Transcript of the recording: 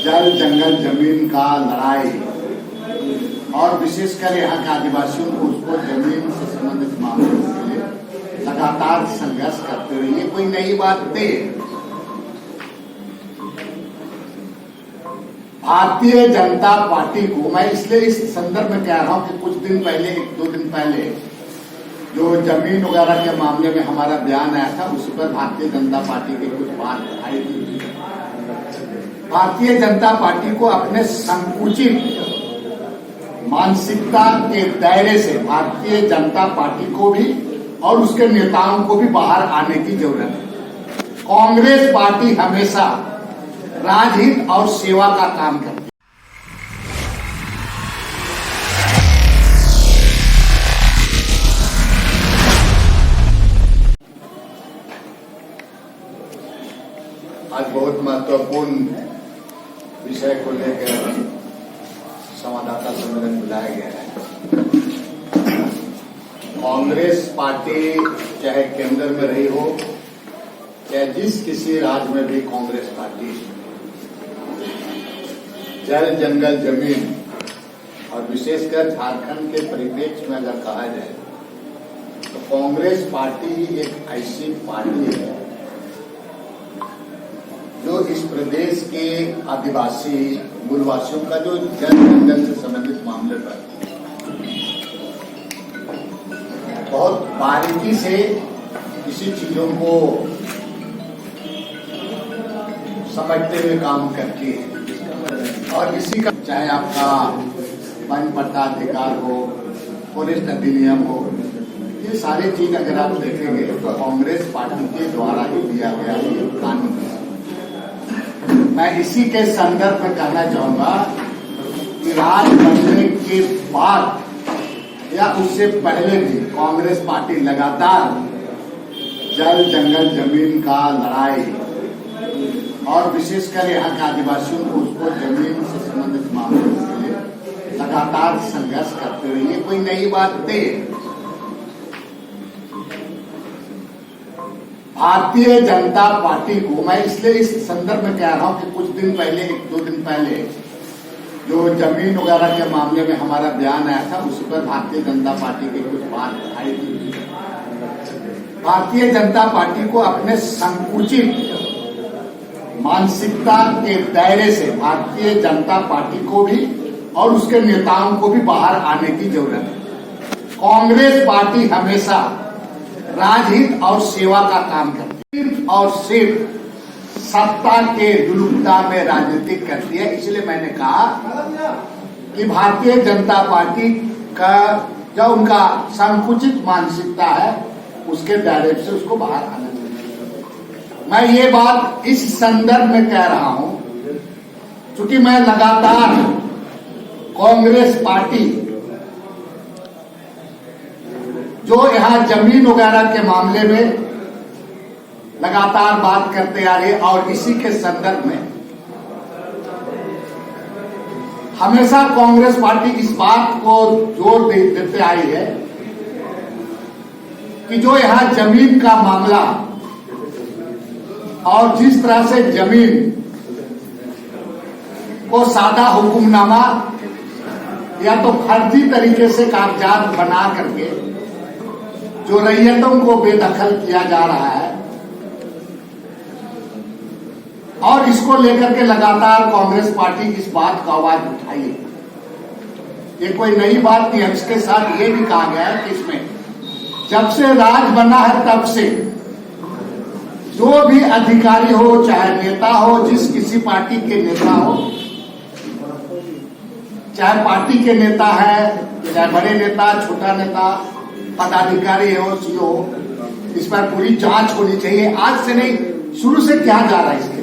जल जंगल जमीन का लड़ाई और विशेषकर यहाँ के आदिवासियों को उसको जमीन से संबंधित मामलों के लिए लगातार संघर्ष करते हुए ये कोई नई बात नहीं है। भारतीय जनता पार्टी को मैं इसलिए इस संदर्भ में कह रहा हूं कि कुछ दिन पहले, एक दो दिन पहले जो जमीन वगैरह के मामले में हमारा बयान आया था, उस पर भारतीय जनता पार्टी की कुछ बात आई थी। भारतीय जनता पार्टी को अपने संकुचित मानसिकता के दायरे से भारतीय जनता पार्टी को भी और उसके नेताओं को भी बाहर आने की जरूरत है। कांग्रेस पार्टी हमेशा राजहित और सेवा का काम करती है। आज बहुत महत्वपूर्ण विषय को लेकर संवाददाता सम्मेलन बुलाया गया है। कांग्रेस पार्टी चाहे केंद्र में रही हो, चाहे जिस किसी राज्य में भी कांग्रेस पार्टी जल जंगल जमीन और विशेषकर झारखंड के परिप्रेक्ष्य में अगर कहा जाए तो कांग्रेस पार्टी ही एक ऐसी पार्टी है जो इस प्रदेश के आदिवासी मूलवासियों का जो जल जंगल से संबंधित मामले पर बहुत बारीकी से इसी चीजों को समझते हुए काम करती है। और इसी का चाहे आपका वन पट्टा अधिकार हो, फॉरेस्ट अधिनियम हो, ये सारी चीज अगर आप देखेंगे तो कांग्रेस पार्टी के द्वारा ही दिया गया ये कानून है। मैं इसी के संदर्भ में कहना चाहूंगा कि राज बनने के बाद या उससे पहले भी कांग्रेस पार्टी लगातार जल जंगल जमीन का लड़ाई और विशेषकर यहाँ के आदिवासियों को उसको जमीन से संबंधित मामलों के लिए लगातार संघर्ष करते हुए ये कोई नई बात नहीं है। भारतीय जनता पार्टी को मैं इसलिए इस संदर्भ में कह रहा हूं कि कुछ दिन पहले, एक दो दिन पहले जो जमीन वगैरह के मामले में हमारा बयान आया था, उस पर भारतीय जनता पार्टी की कुछ बात आई थी। भारतीय जनता पार्टी को अपने संकुचित मानसिकता के दायरे से भारतीय जनता पार्टी को भी और उसके नेताओं को भी बाहर आने की जरूरत है। कांग्रेस पार्टी हमेशा राजहित और सेवा का काम करती है और सिर्फ सत्ता के दुलुपता में राजनीति करती है। इसलिए मैंने कहा कि भारतीय जनता पार्टी का जो उनका संकुचित मानसिकता है उसके दायरे से उसको बाहर आना चाहिए। मैं ये बात इस संदर्भ में कह रहा हूं क्योंकि मैं लगातार कांग्रेस पार्टी जो यहाँ जमीन वगैरह के मामले में लगातार बात करते आ रही है और इसी के संदर्भ में हमेशा कांग्रेस पार्टी इस बात को जोर देते आई है कि जो यहाँ जमीन का मामला और जिस तरह से जमीन को सादा हुक्मनामा या तो फर्जी तरीके से कागजात बना करके जो रैयतों को बेदखल किया जा रहा है और इसको लेकर के लगातार कांग्रेस पार्टी इस बात का आवाज उठाई है। ये कोई नई बात नहीं है। इसके साथ ये भी कहा गया है कि इसमें जब से राज बना है तब से जो भी अधिकारी हो, चाहे नेता हो, जिस किसी पार्टी के नेता हो, चाहे पार्टी के नेता है, चाहे बड़े नेता, छोटा नेता, पदाधिकारी हो, सीओ, इस पर पूरी जांच होनी चाहिए। आज से नहीं, शुरू से क्या जा रहा है इसके